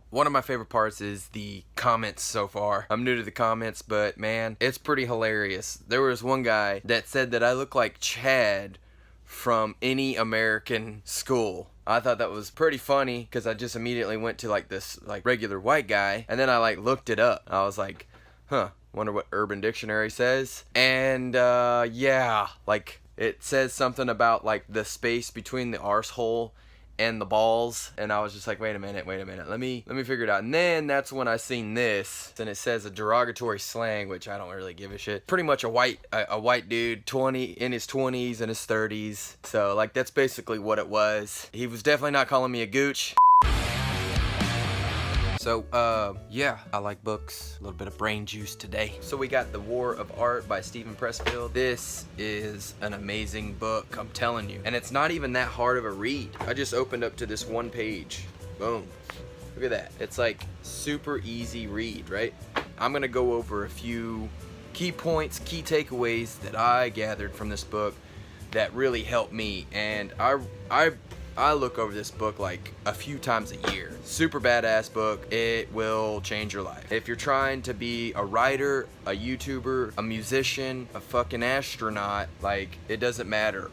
One of my favorite parts is the comments so far. I'm new to the comments, but man, it's pretty hilarious. There was one guy that said that I look like Chad from any American school. I thought that was pretty funny because I just immediately went to like this like regular white guy, and then I like looked it up. I was like, huh, wonder what Urban Dictionary says. And yeah, like it says something about like the space between the arsehole and the balls, and I was just like, wait a minute, let me figure it out. And then that's when I seen this, and it says a derogatory slang, which I don't really give a shit. Pretty much a white dude, in his 20s and his 30s. So like that's basically what it was. He was definitely not calling me a gooch. So, yeah, I like books. A little bit of brain juice today. So we got The War of Art by Steven Pressfield. This is an amazing book, I'm telling you. And it's not even that hard of a read. I just opened up to this one page. Boom. Look at that. It's like super easy read, right? I'm gonna go over a few key points, key takeaways that I gathered from this book that really helped me. And I look over this book like a few times a year. Super badass book. It will change your life. If you're trying to be a writer, a YouTuber, a musician, a fucking astronaut, like it doesn't matter.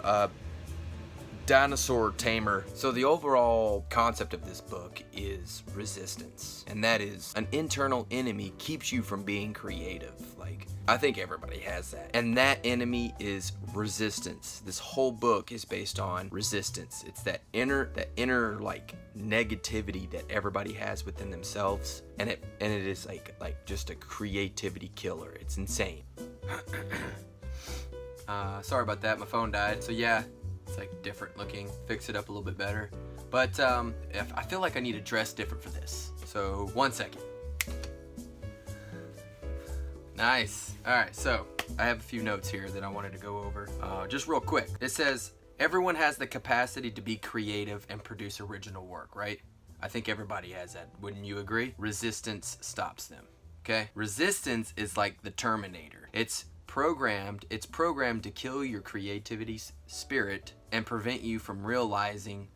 Dinosaur tamer. So the overall concept of this book is resistance, and that is an internal enemy keeps you from being creative. Like I think everybody has that, and that enemy is resistance. This whole book is based on resistance. It's that inner like negativity that everybody has within themselves, and it is like just a creativity killer. It's insane. Sorry about that, my phone died. So yeah, it's like different looking. Fix it up a little bit better. But I feel like I need to dress different for this. So 1 second. Nice. Alright, so I have a few notes here that I wanted to go over. Just real quick. It says, everyone has the capacity to be creative and produce original work, right? I think everybody has that. Wouldn't you agree? Resistance stops them. Okay? Resistance is like the Terminator. It's programmed to kill your creativity spirit and prevent you from realizing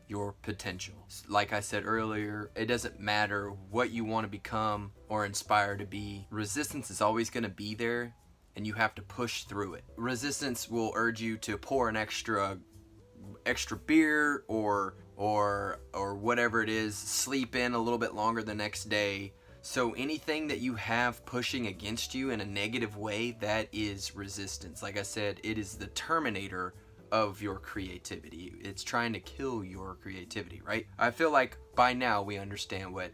your potential. Like I said earlier, it doesn't matter what you want to become or inspire to be. Resistance is always going to be there, and you have to push through it. Resistance will urge you to pour an extra beer or whatever it is, sleep in a little bit longer the next day. So anything that you have pushing against you in a negative way, that is resistance. Like I said, it is the Terminator of your creativity. It's trying to kill your creativity, right? I feel like by now we understand what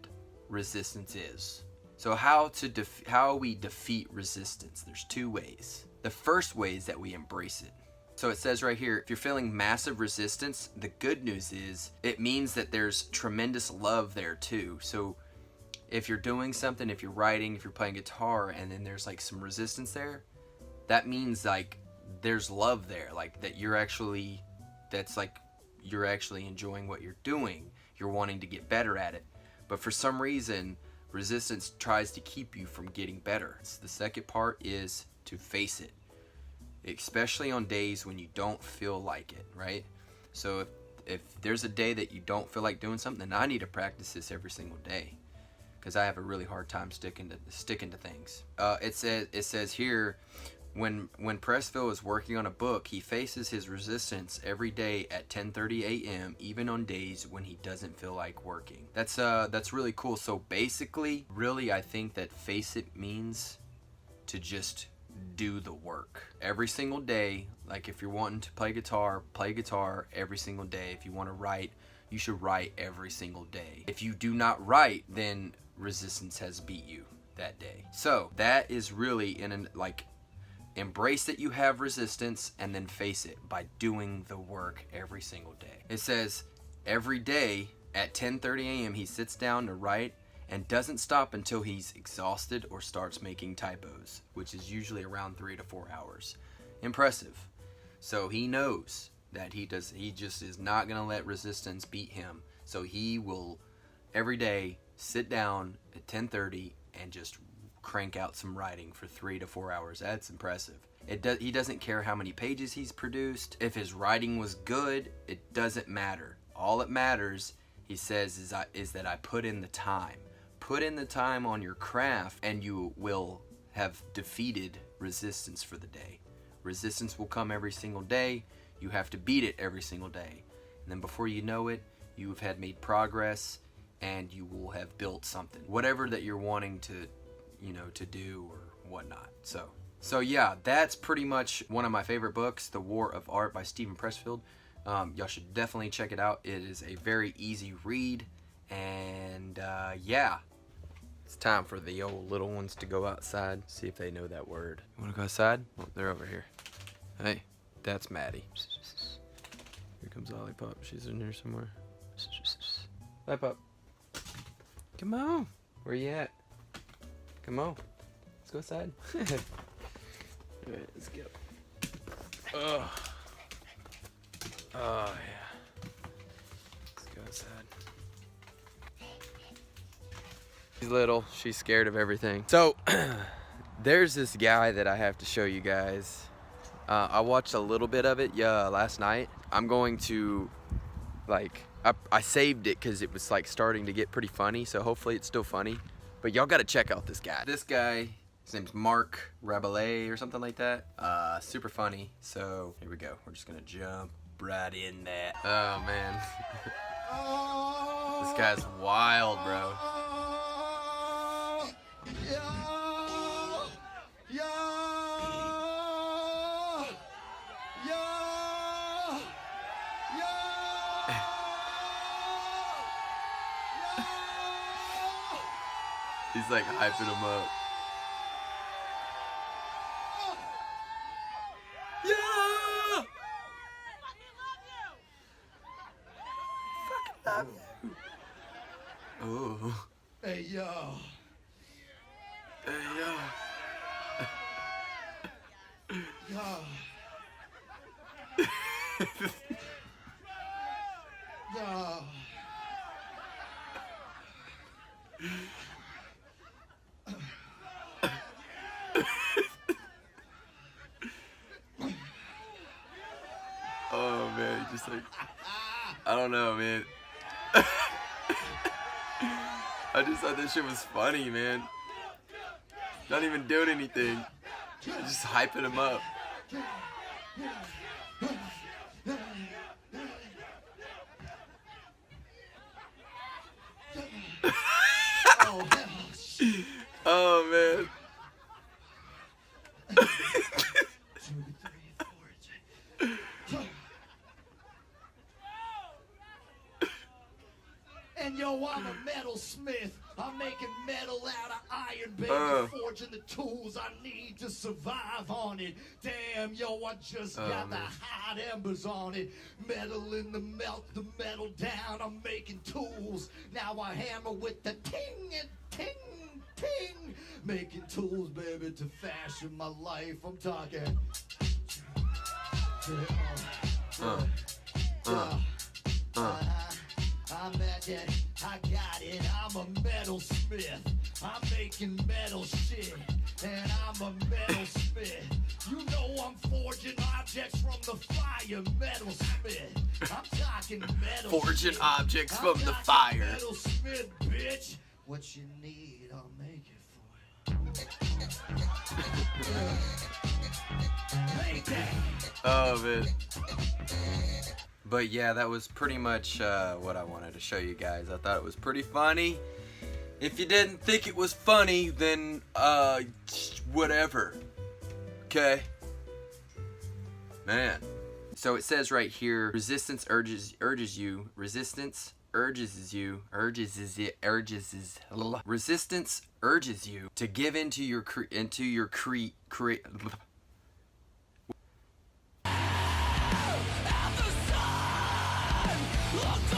resistance is. So how we defeat resistance? There's two ways. The first way is that we embrace it. So it says right here, if you're feeling massive resistance, the good news is it means that there's tremendous love there too. So if you're doing something, if you're writing, if you're playing guitar, and then there's like some resistance there, that means like there's love there, like that you're actually enjoying what you're doing. You're wanting to get better at it. But for some reason, resistance tries to keep you from getting better. The second part is to face it, especially on days when you don't feel like it, right? So if there's a day that you don't feel like doing something, then I need to practice this every single day, because I have a really hard time sticking to things. It says here, when Pressfield is working on a book, he faces his resistance every day at 10:30 a.m., even on days when he doesn't feel like working. That's really cool. So basically, really, I think that face it means to just do the work every single day. Like if you're wanting to play guitar every single day. If you want to write, you should write every single day. If you do not write, then resistance has beat you that day. So that is really embrace that you have resistance, and then face it by doing the work every single day. It says every day at 10:30 a.m. he sits down to write and doesn't stop until he's exhausted or starts making typos, which is usually around 3 to 4 hours. Impressive. So he knows that he just is not going to let resistance beat him. So he will every day sit down at 10:30 and just crank out some writing for 3 to 4 hours. That's impressive. He doesn't care how many pages he's produced. If his writing was good, it doesn't matter. All it matters, he says is that I put in the time. Put in the time on your craft and you will have defeated resistance for the day. Resistance will come every single day. You have to beat it every single day. And then before you know it, you have had made progress and you will have built something. Whatever that you're wanting to, to do or whatnot. So yeah, that's pretty much one of my favorite books, The War of Art by Steven Pressfield. Y'all should definitely check it out. It is a very easy read. And yeah, it's time for the old little ones to go outside. See if they know that word. You wanna go outside? Oh, they're over here. Hey, that's Maddie. Here comes Lollipop. She's in here somewhere. Bye, Pop. Come on. Where you at? Come on. Let's go outside. Alright, let's go. Oh. Oh, yeah. Let's go outside. She's little. She's scared of everything. So, there's this guy that I have to show you guys. I watched a little bit of it last night. I'm going to, I saved it because it was starting to get pretty funny, so hopefully it's still funny. But y'all gotta check out this guy. This guy, his name's Mark Rabelais or something like that. Super funny. So here we go. We're just gonna jump right in that. Oh man. This guy's wild, bro. He's hyping him up. Yeah! Fucking love you. Oh. Hey, yo. Hey, yo. Yo. Yo. Oh man, just I don't know, man. I just thought this shit was funny, man. Not even doing anything. Just hyping him up. Oh man. And yo, I'm a metalsmith. I'm making metal out of iron, baby. Forging the tools I need to survive on it. Damn, yo, I just got the hot embers on it. Metal in the melt the metal down. I'm making tools. Now I hammer with the ting and ting, ting. Making tools, baby, to fashion my life. I'm talking. I'm at it, I got it, I'm a metalsmith. I'm making metal shit, and I'm a metalsmith. You know I'm forging objects from the fire, metalsmith. I'm talking metal Forging shit. objects from the fire. Metalsmith, bitch. What you need, I'll make it for you. Make that. Oh man. But yeah, that was pretty much what I wanted to show you guys. I thought it was pretty funny. If you didn't think it was funny, then whatever. Okay? Man. So it says right here, resistance urges you to give into your Look